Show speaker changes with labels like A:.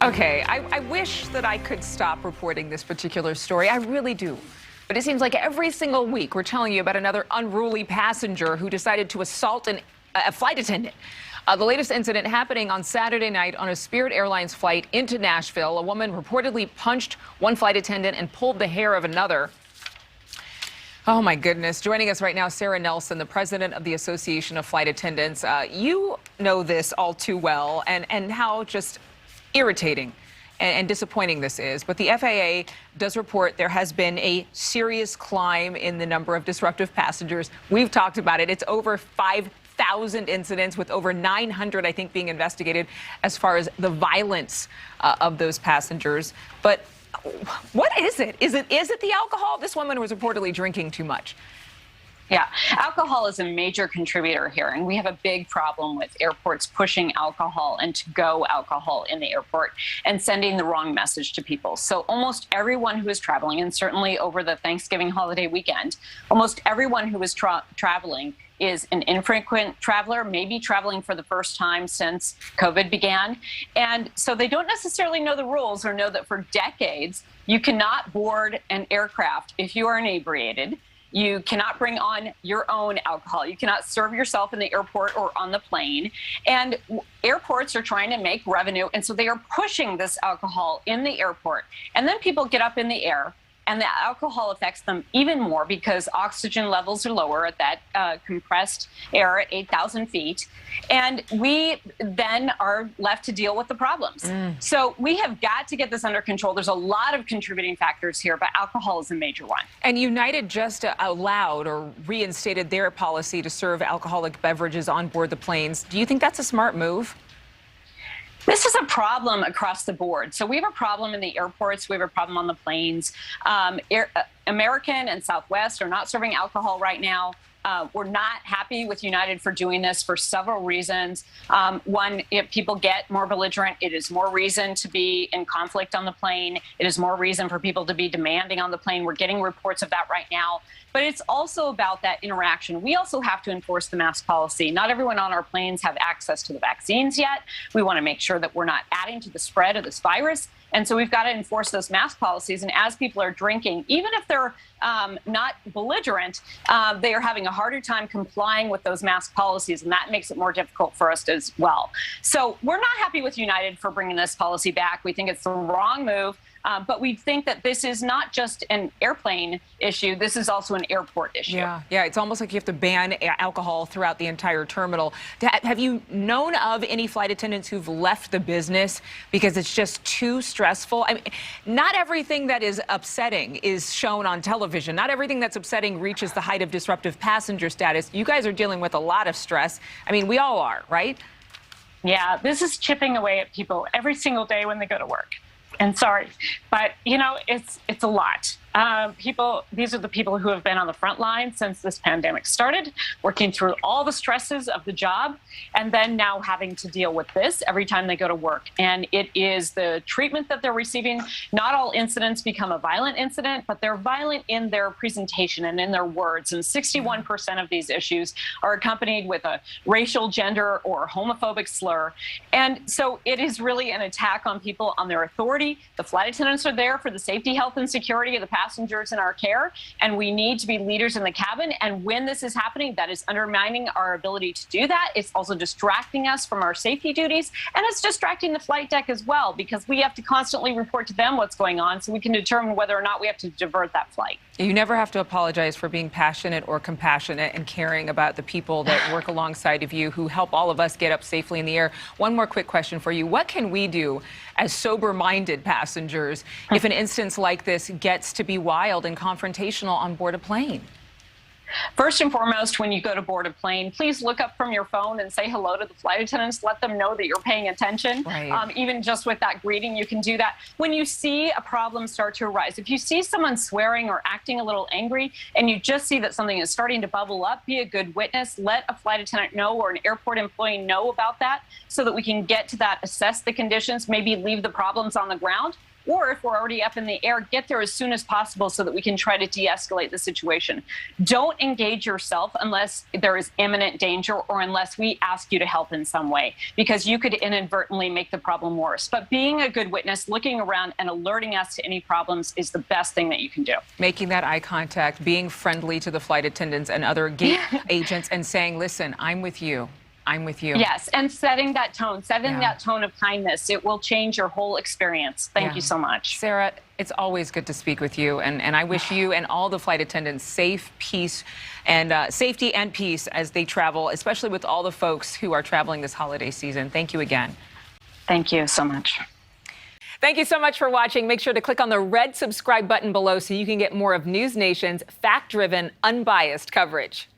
A: Okay, I wish that I could stop reporting this particular story. I really do. But it seems like every single week we're telling you about another unruly passenger who decided to assault a flight attendant. The latest incident happening on Saturday night on a Spirit Airlines flight into Nashville. A woman reportedly punched one flight attendant and pulled the hair of another. Oh, my goodness. Joining us right now, Sara Nelson, the president of the Association of Flight Attendants. You know this all too well and how just irritating and disappointing this is. But the FAA does report there has been a serious climb in the number of disruptive passengers. We've talked about it. It's over 5,000 incidents, with over 900, I think, being investigated as far as the violence of those passengers. But what is it? Is it the alcohol? This woman was reportedly drinking too much.
B: Yeah, alcohol is a major contributor here, and we have a big problem with airports pushing alcohol and to-go alcohol in the airport and sending the wrong message to people. So almost everyone who is traveling, and certainly over the Thanksgiving holiday weekend, almost everyone who is traveling is an infrequent traveler, maybe traveling for the first time since COVID began. And so they don't necessarily know the rules or know that for decades, you cannot board an aircraft if you are inebriated. You cannot bring on your own alcohol. You cannot serve yourself in the airport or on the plane. And airports are trying to make revenue, and so they are pushing this alcohol in the airport. And then people get up in the air, and the alcohol affects them even more because oxygen levels are lower at that compressed air at 8,000 feet. And we then are left to deal with the problems. So we have got to get this under control. There's a lot of contributing factors here, but alcohol is a major one.
A: And United just allowed or reinstated their policy to serve alcoholic beverages on board the planes. Do you think that's a smart move?
B: This is a problem across the board. So we have a problem in the airports. We have a problem on the planes. American and Southwest are not serving alcohol right now. We're not happy with United for doing this for several reasons. One, if people get more belligerent, it is more reason to be in conflict on the plane. It is more reason for people to be demanding on the plane. We're getting reports of that right now. But it's also about that interaction. We also have to enforce the mask policy. Not everyone on our planes have access to the vaccines yet. We want to make sure that we're not adding to the spread of this virus. And so we've got to enforce those mask policies. And as people are drinking, even if they're not belligerent, they are having a harder time complying with those mask policies. And that makes it more difficult for us as well. So we're not happy with United for bringing this policy back. We think it's the wrong move. But we think that this is not just an airplane issue. This is also an airport issue.
A: Yeah, it's almost like you have to ban alcohol throughout the entire terminal. Have you known of any flight attendants who've left the business because it's just too stressful? I mean, not everything that is upsetting is shown on television. Not everything that's upsetting reaches the height of disruptive passenger status. You guys are dealing with a lot of stress. I mean, we all are, right?
C: Yeah, this is chipping away at people every single day when they go to work. And sorry, but, you know, it's a lot. These are the people who have been on the front line since this pandemic started, working through all the stresses of the job, and then now having to deal with this every time they go to work. And it is the treatment that they're receiving. Not all incidents become a violent incident, but they're violent in their presentation and in their words. And 61% of these issues are accompanied with a racial, gender, or homophobic slur. And so it is really an attack on people, on their authority. The flight attendants are there for the safety, health, and security of the passengers in our care, and we need to be leaders in the cabin. And when this is happening, that is undermining our ability to do that. It's also distracting us from our safety duties, and it's distracting the flight deck as well, because we have to constantly report to them what's going on so we can determine whether or not we have to divert that flight.
A: You never have to apologize for being passionate or compassionate and caring about the people that work alongside of you, who help all of us get up safely in the air. One more quick question for you. What can we do as sober-minded passengers if an instance like this gets to be wild and confrontational on board a plane?
B: First and foremost, when you go to board a plane, please look up from your phone and say hello to the flight attendants. Let them know that you're paying attention.
A: Right.
B: Even just with that greeting, you can do that. When you see a problem start to arise, if you see someone swearing or acting a little angry, and you just see that something is starting to bubble up, be a good witness. Let a flight attendant know or an airport employee know about that so that we can get to that, assess the conditions, maybe leave the problems on the ground. or if we're already up in the air, get there as soon as possible so that we can try to de-escalate the situation. Don't engage yourself unless there is imminent danger or unless we ask you to help in some way, because you could inadvertently make the problem worse. But being a good witness, looking around and alerting us to any problems is the best thing that you can do.
A: Making that eye contact, being friendly to the flight attendants and other gate agents and saying, listen, I'm with you. I'm with you.
B: Yes, and setting that tone of kindness, it will change your whole experience. Thank you so much.
A: Sara, it's always good to speak with you, and I wish you and all the flight attendants safety and peace as they travel, especially with all the folks who are traveling this holiday season. Thank you again.
B: Thank you so much.
A: Thank you so much for watching. Make sure to click on the red subscribe button below so you can get more of NewsNation's fact-driven, unbiased coverage.